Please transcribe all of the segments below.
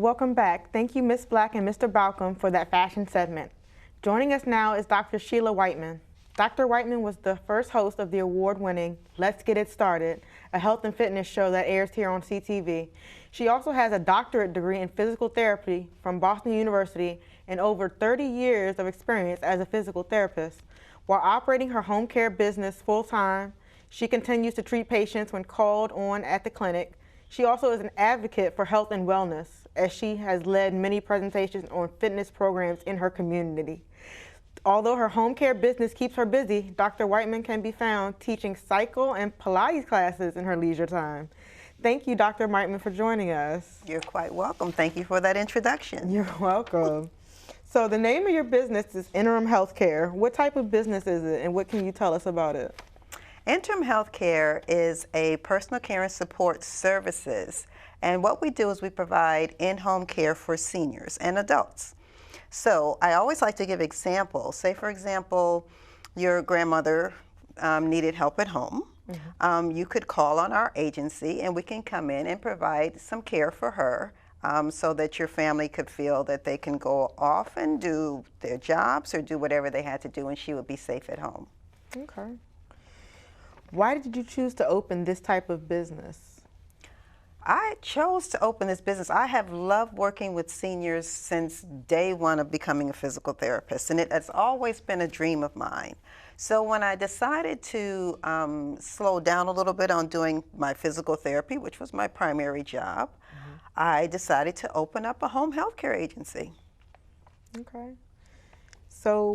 Welcome back. Thank you, Ms. Black and Mr. Balcom, for that fashion segment. Joining us now is Dr. Shelia Whiteman. Dr. Whiteman was the first host of the award-winning Let's Get It Started, a health and fitness show that airs here on CTV. She also has a doctorate degree in physical therapy from Boston University and over 30 years of experience as a physical therapist. While operating her home care business full-time, she continues to treat patients when called on at the clinic. She also is an advocate for health and wellness, as she has led many presentations on fitness programs in her community. Although her home care business keeps her busy, Dr. Whiteman can be found teaching cycle and Pilates classes in her leisure time. Thank you, Dr. Whiteman, for joining us. You're quite welcome. Thank you for that introduction. You're welcome. So the name of your business is Interim Healthcare. What type of business is it, and what can you tell us about it? Interim Healthcare is a personal care and support services, and what we do is we provide in-home care for seniors and adults. So I always like to give examples. Say, for example, your grandmother needed help at home. Mm-hmm. You could call on our agency, and we can come in and provide some care for her so that your family could feel that they can go off and do their jobs or do whatever they had to do, and she would be safe at home. Okay. Why did you choose to open this type of business? I chose to open this business. I have loved working with seniors since day one of becoming a physical therapist, and it has always been a dream of mine. So when I decided to slow down a little bit on doing my physical therapy, which was my primary job, mm-hmm. I decided to open up a home health care agency. Okay. So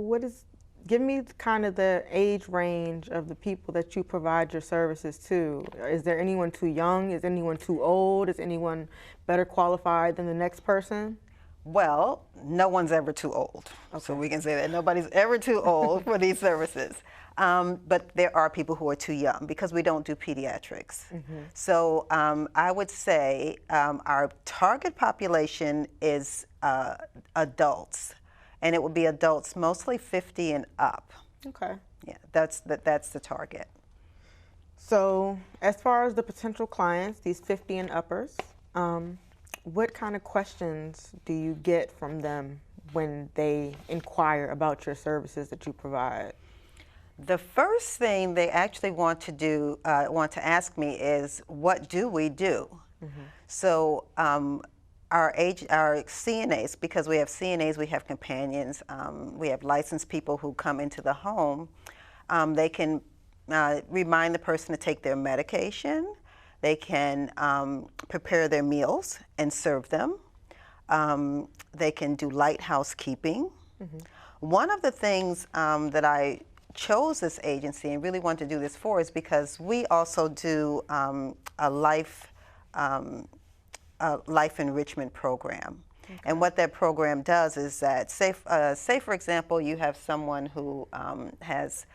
give me kind of the age range of the people that you provide your services to. Is there anyone too young? Is anyone too old? Is anyone better qualified than the next person? Well, no one's ever too old. Okay. So we can say that nobody's ever too old for these services. But there are people who are too young because we don't do pediatrics. Mm-hmm. So I would say our target population is adults. And it would be adults, mostly 50 and up. Okay. Yeah, that's the target. So as far as the potential clients, these 50 and uppers, what kind of questions do you get from them when they inquire about your services that you provide? The first thing they actually want to ask me is, what do we do? Mm-hmm. So our CNAs, because we have CNAs, we have companions, we have licensed people who come into the home, they can remind the person to take their medication, they can prepare their meals and serve them, they can do light housekeeping. Mm-hmm. One of the things that I chose this agency and really want to do this for is because we also do a life enrichment program. Okay. And what that program does is that, say for example, you have someone who has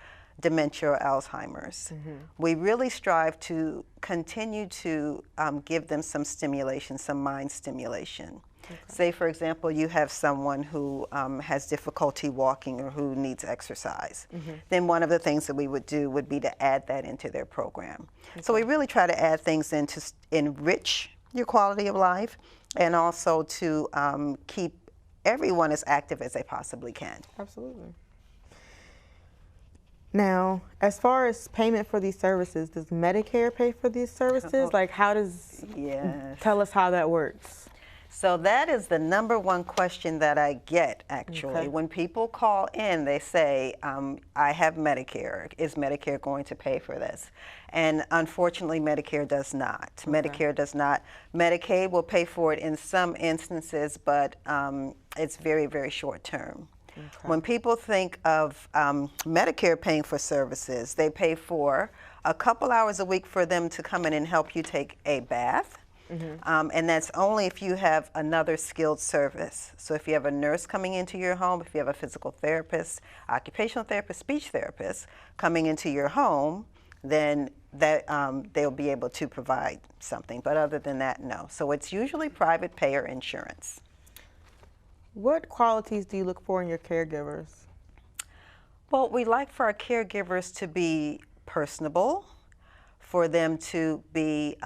dementia or Alzheimer's. Mm-hmm. We really strive to continue to give them some stimulation, some mind stimulation. Okay. Say, for example, you have someone who has difficulty walking or who needs exercise. Mm-hmm. Then one of the things that we would do would be to add that into their program. Okay. So we really try to add things in to enrich your quality of life, and also to keep everyone as active as they possibly can. Absolutely. Now, as far as payment for these services, does Medicare pay for these services? Like, how does, yes. Tell us how that works. So that is the number one question that I get, actually. Okay. When people call in, they say, I have Medicare. Is Medicare going to pay for this? And unfortunately, Medicare does not. Okay. Medicare does not. Medicaid will pay for it in some instances, but it's very, very short term. Okay. When people think of Medicare paying for services, they pay for a couple hours a week for them to come in and help you take a bath. Mm-hmm. And that's only if you have another skilled service. So if you have a nurse coming into your home, if you have a physical therapist, occupational therapist, speech therapist coming into your home, then that they'll be able to provide something. But other than that, no. So it's usually private payer insurance. What qualities do you look for in your caregivers? Well, we like for our caregivers to be personable, for them to be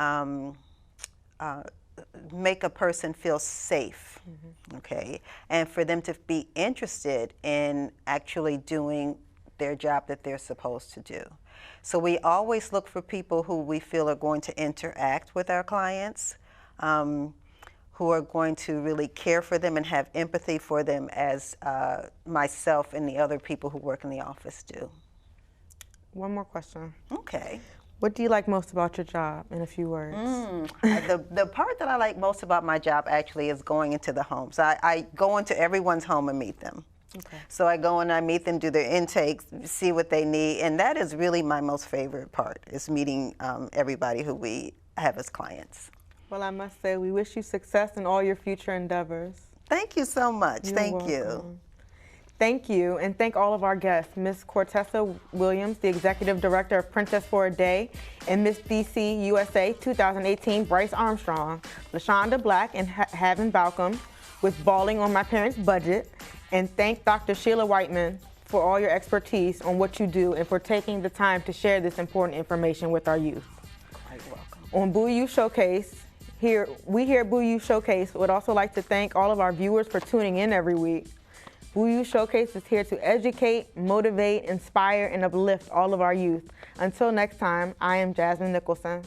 make a person feel safe, okay, and for them to be interested in actually doing their job that they're supposed to do. So we always look for people who we feel are going to interact with our clients, who are going to really care for them and have empathy for them, as myself and the other people who work in the office do. One more question. Okay. What do you like most about your job, in a few words? The part that I like most about my job actually is going into the homes. I go into everyone's home and meet them. Okay. So I go and I meet them, do their intakes, see what they need, and that is really my most favorite part, is meeting everybody who we have as clients. Well, I must say, we wish you success in all your future endeavors. Thank you so much. Thank you. Thank you, and thank all of our guests, Ms. Cortessa Williams, the Executive Director of Princess for a Day, and Miss DC USA 2018, Bryce Armstrong, LaShonda Black, and Havin Balcom with Balling on My Parents' Budget, and thank Dr. Shelia Whiteman for all your expertise on what you do and for taking the time to share this important information with our youth. Quite welcome. On Bowie Showcase, we here at Bowie Showcase would also like to thank all of our viewers for tuning in every week. Bowie Showcase is here to educate, motivate, inspire, and uplift all of our youth. Until next time, I am Jasmine Nicholson.